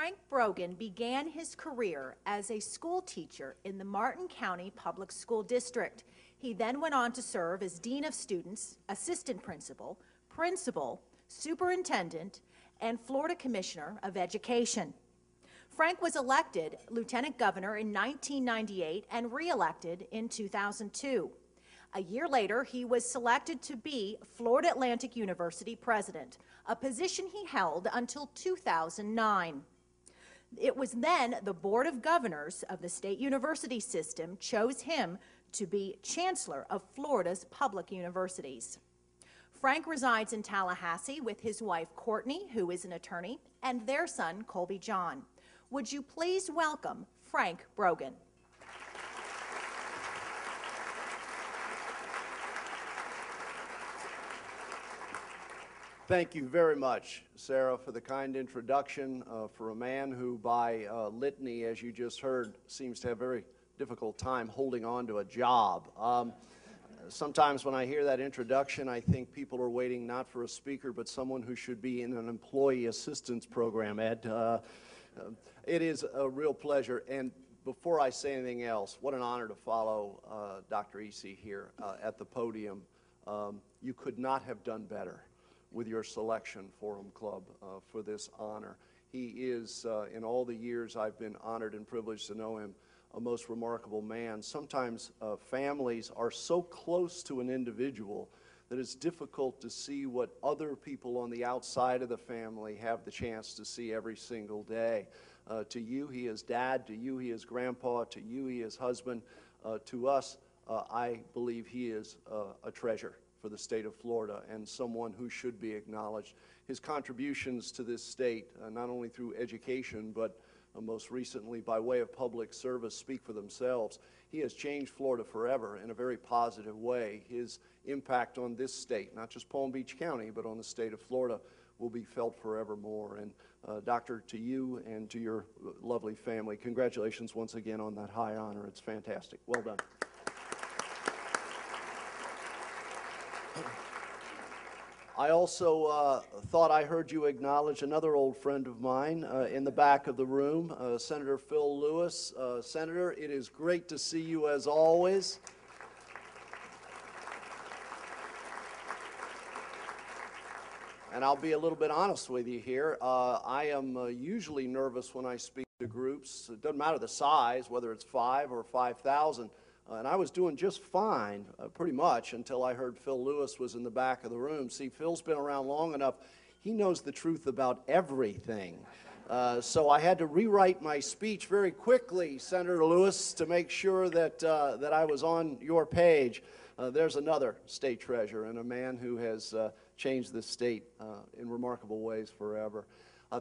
Frank Brogan began his career as a school teacher in the Martin County Public School District. He then went on to serve as Dean of Students, Assistant Principal, Principal, Superintendent, and Florida Commissioner of Education. Frank was elected Lieutenant Governor in 1998 and re-elected in 2002. A year later, he was selected to be Florida Atlantic University President, a position he held until 2009. It was then the Board of Governors of the state university system chose him to be Chancellor of Florida's public universities. Frank resides in Tallahassee with his wife Courtney, who is an attorney, and their son Colby John. Would you please welcome Frank Brogan? Thank you very much, Sarah, for the kind introduction. For a man who, by litany, as you just heard, seems to have a very difficult time holding on to a job. Sometimes when I hear that introduction, I think people are waiting not for a speaker, but someone who should be in an employee assistance program, Ed. It is a real pleasure. And before I say anything else, what an honor to follow Dr. Isi here at the podium. You could not have done better with your selection, Forum Club, for this honor. He is, in all the years I've been honored and privileged to know him, a most remarkable man. Sometimes families are so close to an individual that it's difficult to see what other people on the outside of the family have the chance to see every single day. To you, he is dad. To you, he is grandpa. To you, he is husband. To us, I believe he is a treasure for the state of Florida and someone who should be acknowledged. His contributions to this state, not only through education, but most recently by way of public service, speak for themselves. He has changed Florida forever in a very positive way. His impact on this state, not just Palm Beach County, but on the state of Florida, will be felt forevermore. And Doctor, to you and to your lovely family, congratulations once again on that high honor. It's fantastic. Well done. I also thought I heard you acknowledge another old friend of mine in the back of the room, Senator Phil Lewis. Senator, it is great to see you as always. And I'll be a little bit honest with you here. I am usually nervous when I speak to groups. It doesn't matter the size, whether it's 5 or 5,000. And I was doing just fine, pretty much, until I heard Phil Lewis was in the back of the room. See, Phil's been around long enough. He knows the truth about everything. So I had to rewrite my speech very quickly, Senator Lewis, to make sure that, that I was on your page. There's another state treasure and a man who has changed this state in remarkable ways forever.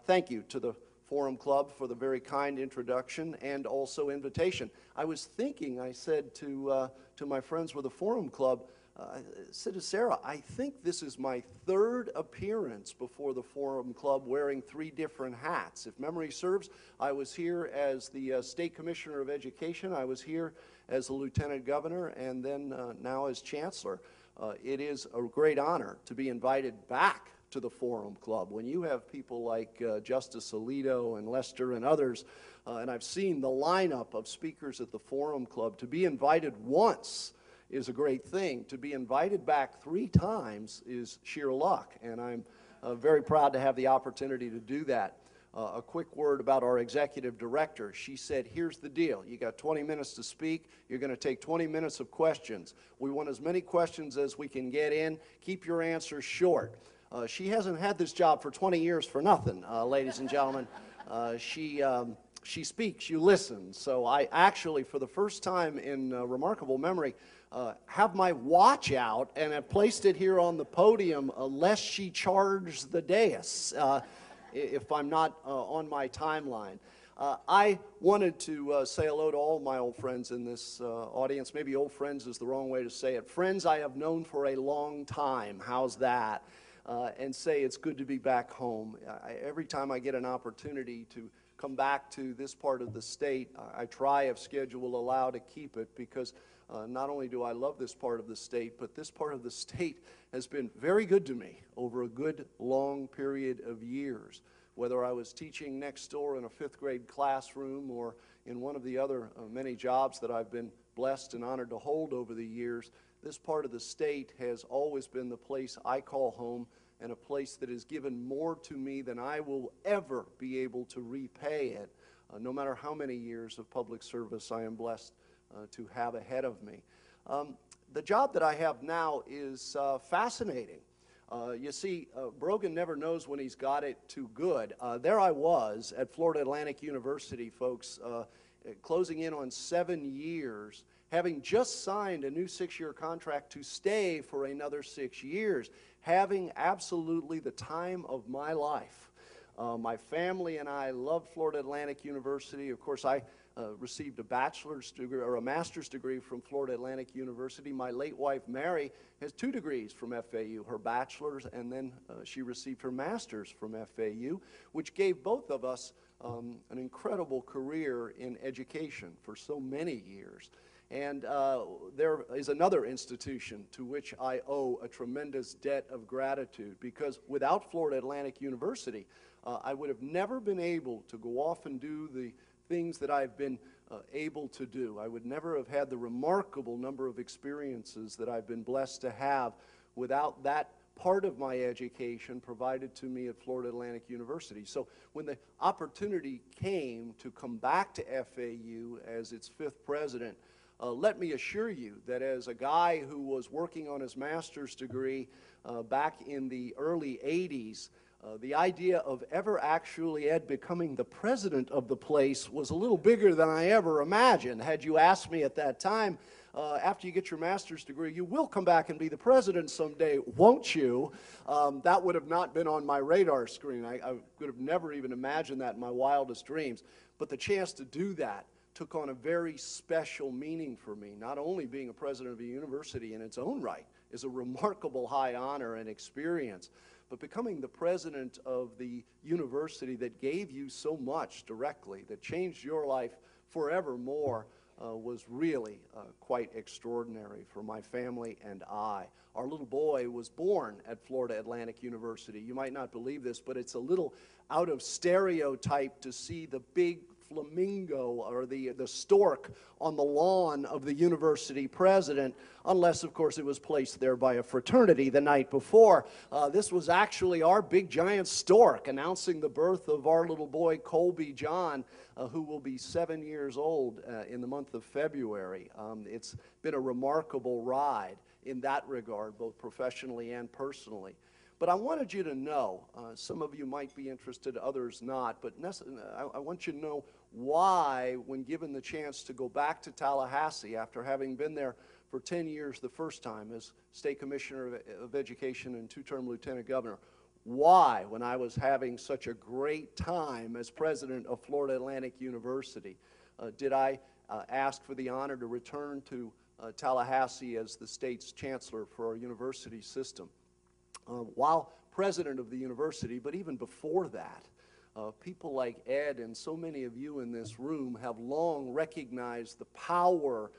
Thank you to the Forum Club for the very kind introduction and also invitation. I was thinking, I said to my friends with the Forum Club, I said to Sarah, I think this is my third appearance before the Forum Club wearing 3 different hats. If memory serves, I was here as the State Commissioner of Education, I was here as the Lieutenant Governor, and then now as Chancellor. It is a great honor to be invited back to the Forum Club. When you have people like Justice Alito and Lester and others, and I've seen the lineup of speakers at the Forum Club, to be invited once is a great thing. To be invited back 3 times is sheer luck, and I'm very proud to have the opportunity to do that. A quick word about our executive director. She said, here's the deal. You got 20 minutes to speak. You're going to take 20 minutes of questions. We want as many questions as we can get in. Keep your answers short. She hasn't had this job for 20 years for nothing, ladies and gentlemen. She speaks, you listen. So I actually, for the first time in remarkable memory, have my watch out and have placed it here on the podium lest she charge the dais if I'm not on my timeline. I wanted to say hello to all my old friends in this audience. Maybe old friends is the wrong way to say it. Friends I have known for a long time. How's that? And say it's good to be back home. Every time I get an opportunity to come back to this part of the state, I try, if schedule will allow, to keep it, because not only do I love this part of the state, but this part of the state has been very good to me over a good long period of years. whether I was teaching next door in a fifth grade classroom or in one of the other many jobs that I've been blessed and honored to hold over the years. This part of the state has always been the place I call home, and a place that has given more to me than I will ever be able to repay it, no matter how many years of public service I am blessed to have ahead of me. The job that I have now is fascinating. You see, Brogan never knows when he's got it too good. There I was at Florida Atlantic University, folks, closing in on 7 years, having just signed a new 6-year contract to stay for another 6 years, having absolutely the time of my life. My family and I loved Florida Atlantic University. Of course, I received a bachelor's degree or a master's degree from Florida Atlantic University. My late wife, Mary, has 2 degrees from FAU, her bachelor's, and then she received her master's from FAU, which gave both of us an incredible career in education for so many years. And there is another institution to which I owe a tremendous debt of gratitude, because without Florida Atlantic University, I would have never been able to go off and do the things that I've been able to do. I would never have had the remarkable number of experiences that I've been blessed to have without that part of my education provided to me at Florida Atlantic University. So when the opportunity came to come back to FAU as its 5th president, let me assure you that as a guy who was working on his master's degree back in the early 80s, the idea of ever actually, Ed, becoming the president of the place was a little bigger than I ever imagined. Had you asked me at that time, after you get your master's degree, you will come back and be the president someday, won't you? That would have not been on my radar screen. I could have never even imagined that in my wildest dreams. But the chance to do that took on a very special meaning for me. Not only being a president of a university in its own right is a remarkable high honor and experience, but becoming the president of the university that gave you so much directly, that changed your life forevermore, was really quite extraordinary for my family and I. Our little boy was born at Florida Atlantic University. You might not believe this, but it's a little out of stereotype to see the big flamingo or the stork on the lawn of the university president, unless, of course, it was placed there by a fraternity the night before. This was actually our big giant stork announcing the birth of our little boy, Colby John, who will be 7 years old in the month of February. It's been a remarkable ride in that regard, both professionally and personally. But I wanted you to know, some of you might be interested, others not, but I want you to know why, when given the chance to go back to Tallahassee after having been there for 10 years the first time as State Commissioner of Education and 2-term Lieutenant Governor, why, when I was having such a great time as president of Florida Atlantic University, did I ask for the honor to return to Tallahassee as the state's chancellor for our university system. While president of the university, but even before that, people like Ed and so many of you in this room have long recognized the power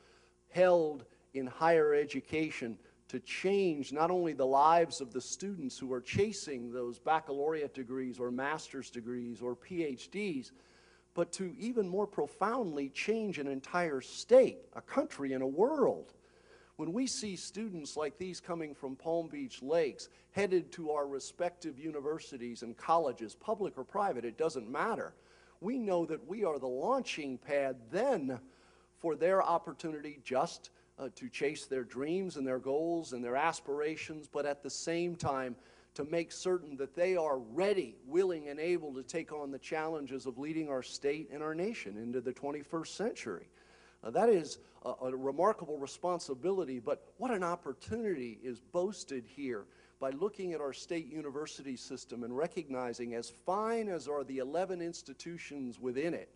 held in higher education to change not only the lives of the students who are chasing those baccalaureate degrees or master's degrees or PhDs, but to even more profoundly change an entire state, a country, and a world. When we see students like these coming from Palm Beach Lakes headed to our respective universities and colleges, public or private, it doesn't matter. We know that we are the launching pad then for their opportunity just to chase their dreams and their goals and their aspirations, but at the same time to make certain that they are ready, willing, and able to take on the challenges of leading our state and our nation into the 21st century. That is a remarkable responsibility, but what an opportunity is boasted here by looking at our state university system and recognizing, as fine as are the 11 institutions within it,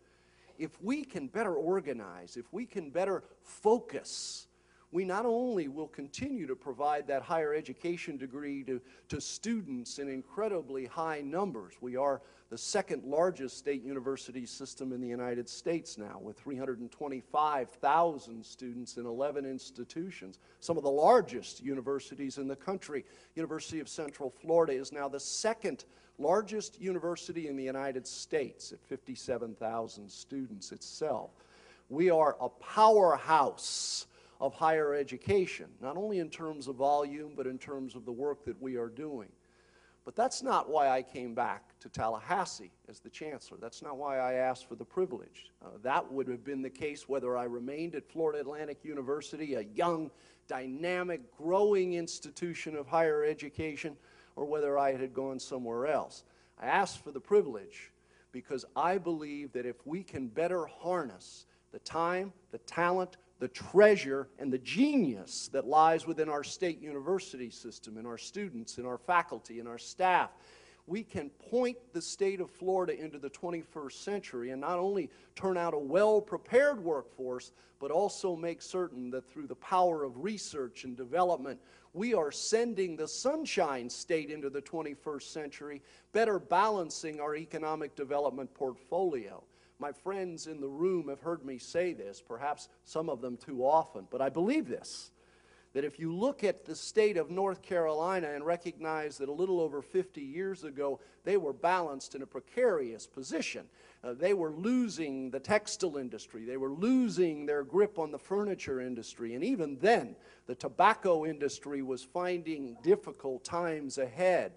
if we can better organize, if we can better focus, we not only will continue to provide that higher education degree to students in incredibly high numbers. We are the 2nd largest state university system in the United States now, with 325,000 students in 11 institutions. Some of the largest universities in the country. University of Central Florida is now the 2nd largest university in the United States at 57,000 students itself. We are a powerhouse of higher education, not only in terms of volume, but in terms of the work that we are doing. But that's not why I came back to Tallahassee as the chancellor. That's not why I asked for the privilege. That would have been the case whether I remained at Florida Atlantic University, a young, dynamic, growing institution of higher education, or whether I had gone somewhere else. I asked for the privilege because I believe that if we can better harness the time, the talent, the treasure, and the genius that lies within our state university system, in our students, in our faculty, in our staff, we can point the state of Florida into the 21st century and not only turn out a well-prepared workforce, but also make certain that through the power of research and development, we are sending the Sunshine State into the 21st century, better balancing our economic development portfolio. My friends in the room have heard me say this, perhaps some of them too often, but I believe this, that if you look at the state of North Carolina and recognize that a little over 50 years ago, they were balanced in a precarious position. They were losing the textile industry. They were losing their grip on the furniture industry. And even then, the tobacco industry was finding difficult times ahead.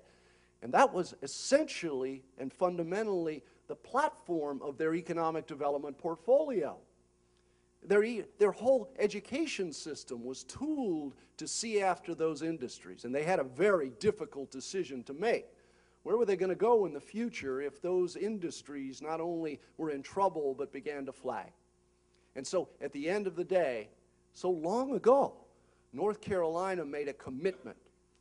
And that was essentially and fundamentally the platform of their economic development portfolio. Their whole education system was tooled to see after those industries, and they had a very difficult decision to make. Where were they going to go in the future if those industries not only were in trouble but began to flag? And so at the end of the day, so long ago, North Carolina made a commitment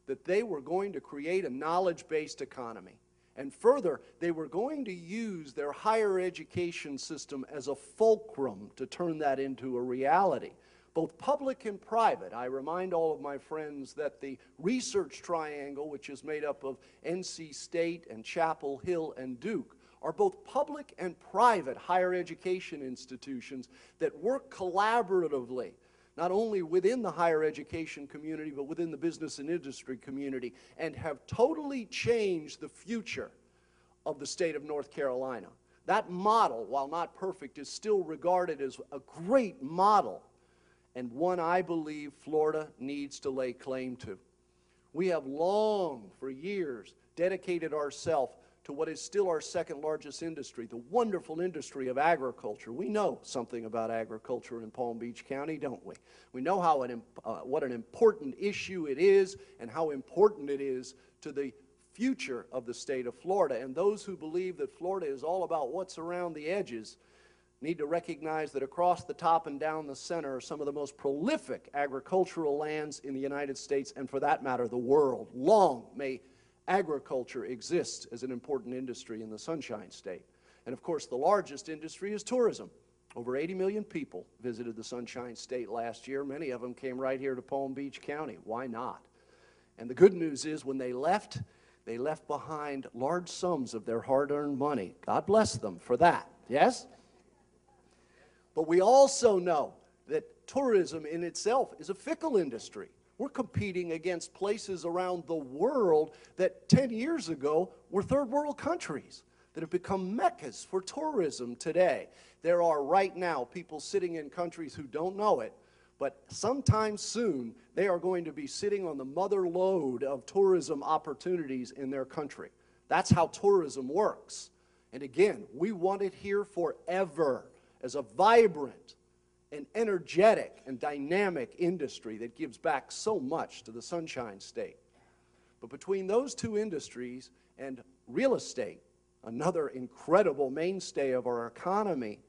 that they were going to create a knowledge-based economy. And further, they were going to use their higher education system as a fulcrum to turn that into a reality, both public and private. I remind all of my friends that the research triangle, which is made up of NC State and Chapel Hill and Duke, are both public and private higher education institutions that work collaboratively, not only within the higher education community, but within the business and industry community, and have totally changed the future of the state of North Carolina. That model, while not perfect, is still regarded as a great model, and one I believe Florida needs to lay claim to. We have long, for years, dedicated ourselves to what is still our second largest industry, the wonderful industry of agriculture. We know something about agriculture in Palm Beach County, don't we? We know how what an important issue it is and how important it is to the future of the state of Florida. And those who believe that Florida is all about what's around the edges need to recognize that across the top and down the center are some of the most prolific agricultural lands in the United States, and for that matter, the world. Long may agriculture exists as an important industry in the Sunshine State. And of course, the largest industry is tourism. Over 80 million people visited the Sunshine State last year. Many of them came right here to Palm Beach County. Why not? And the good news is when they left behind large sums of their hard-earned money. God bless them for that, yes? But we also know that tourism in itself is a fickle industry. We're competing against places around the world that 10 years ago were third world countries that have become meccas for tourism today. There are right now people sitting in countries who don't know it, but sometime soon they are going to be sitting on the mother lode of tourism opportunities in their country. That's how tourism works. And again, we want it here forever as a vibrant, an energetic and dynamic industry that gives back so much to the Sunshine State. But between those two industries and real estate, another incredible mainstay of our economy,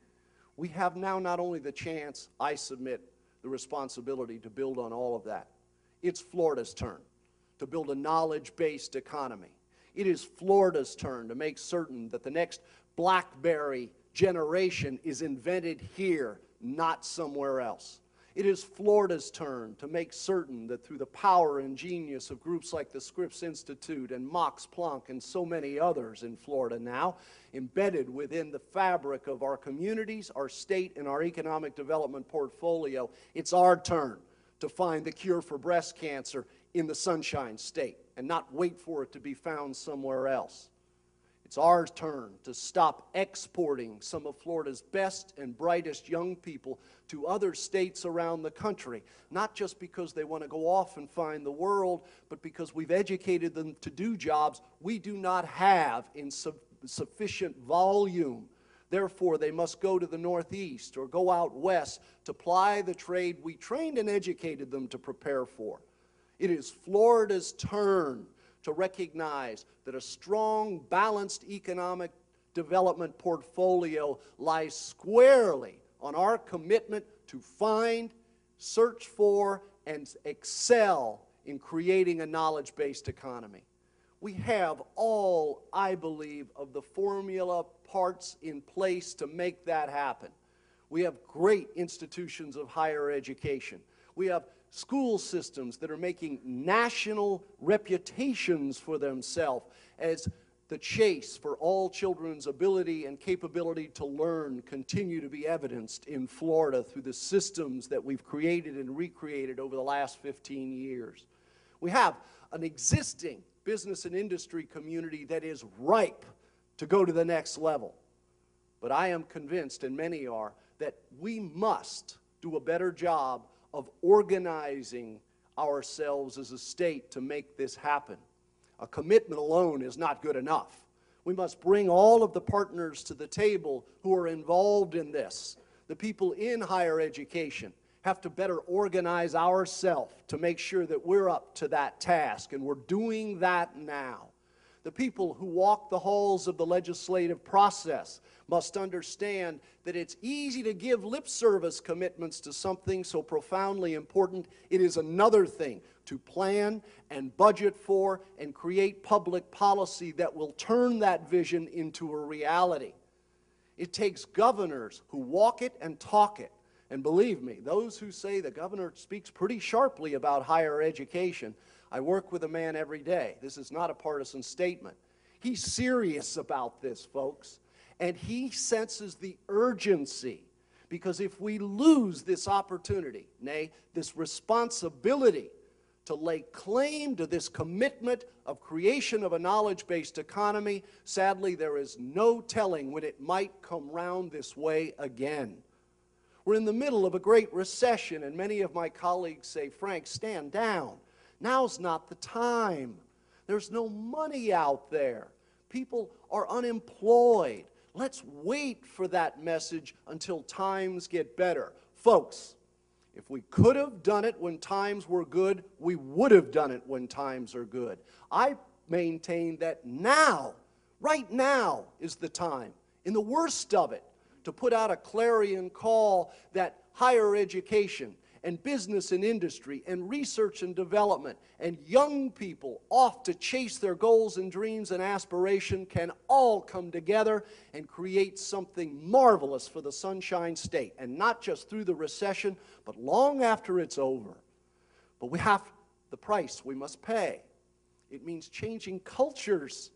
we have now not only the chance, I submit, the responsibility to build on all of that. It's Florida's turn to build a knowledge-based economy. It is Florida's turn to make certain that the next BlackBerry generation is invented here, not somewhere else. It is Florida's turn to make certain that through the power and genius of groups like the Scripps Institute and Max Planck and so many others in Florida now, embedded within the fabric of our communities, our state, and our economic development portfolio, it's our turn to find the cure for breast cancer in the Sunshine State and not wait for it to be found somewhere else. It's our turn to stop exporting some of Florida's best and brightest young people to other states around the country, not just because they want to go off and find the world, but because we've educated them to do jobs we do not have in sufficient volume. Therefore, they must go to the Northeast or go out west to ply the trade we trained and educated them to prepare for. It is Florida's turn to recognize that a strong, balanced economic development portfolio lies squarely on our commitment to find, search for, and excel in creating a knowledge-based economy. We have all, I believe, of the formula parts in place to make that happen. We have great institutions of higher education. We have school systems that are making national reputations for themselves as the chase for all children's ability and capability to learn continue to be evidenced in Florida through the systems that we've created and recreated over the last 15 years. We have an existing business and industry community that is ripe to go to the next level. But I am convinced, and many are, that we must do a better job of organizing ourselves as a state to make this happen. A commitment alone is not good enough. We must bring all of the partners to the table who are involved in this. The people in higher education have to better organize ourselves to make sure that we're up to that task, and we're doing that now. The people who walk the halls of the legislative process must understand that it's easy to give lip service commitments to something so profoundly important. It is another thing to plan and budget for and create public policy that will turn that vision into a reality. It takes governors who walk it and talk it. And believe me, those who say the governor speaks pretty sharply about higher education, I work with a man every day. This is not a partisan statement. He's serious about this, folks. And he senses the urgency, because if we lose this opportunity, nay, this responsibility to lay claim to this commitment of creation of a knowledge-based economy, sadly, there is no telling when it might come round this way again. We're in the middle of a great recession, and many of my colleagues say, Frank, stand down. Now's not the time. There's no money out there. People are unemployed. Let's wait for that message until times get better. Folks, if we could have done it when times were good, we would have done it when times are good. I maintain that now, right now, is the time, in the worst of it, to put out a clarion call that higher education and business and industry and research and development and young people off to chase their goals and dreams and aspiration can all come together and create something marvelous for the Sunshine State, and not just through the recession, but long after it's over. But we have the price we must pay. It means changing cultures.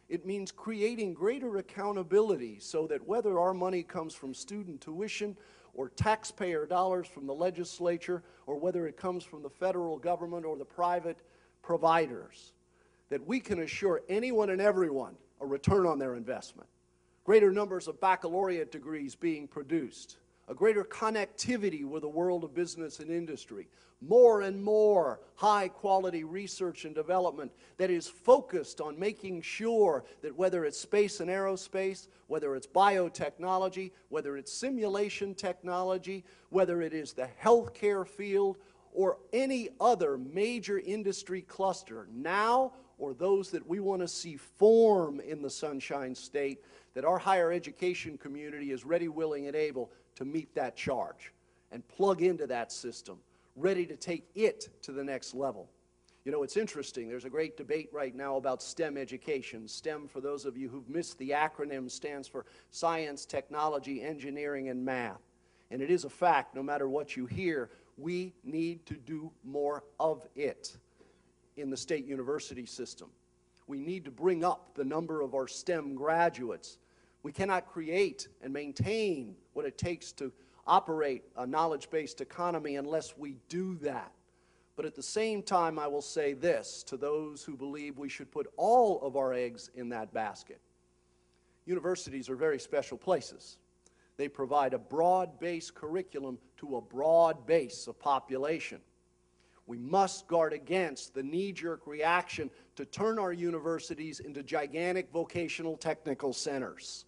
It means creating greater accountability so that whether our money comes from student tuition or taxpayer dollars from the legislature, or whether it comes from the federal government or the private providers, that we can assure anyone and everyone a return on their investment. Greater numbers of baccalaureate degrees being produced, a greater connectivity with the world of business and industry, more and more high-quality research and development that is focused on making sure that whether it's space and aerospace, whether it's biotechnology, whether it's simulation technology, whether it is the healthcare field, or any other major industry cluster, now or those that we want to see form in the Sunshine State, that our higher education community is ready, willing, and able to meet that charge and plug into that system, ready to take it to the next level. You know, it's interesting. There's a great debate right now about STEM education. STEM, for those of you who've missed the acronym, stands for science, technology, engineering, and math. And it is a fact, no matter what you hear, we need to do more of it in the state university system. We need to bring up the number of our STEM graduates. We cannot create and maintain what it takes to operate a knowledge-based economy unless we do that. But at the same time, I will say this to those who believe we should put all of our eggs in that basket. Universities are very special places. They provide a broad-based curriculum to a broad base of population. We must guard against the knee-jerk reaction to turn our universities into gigantic vocational technical centers.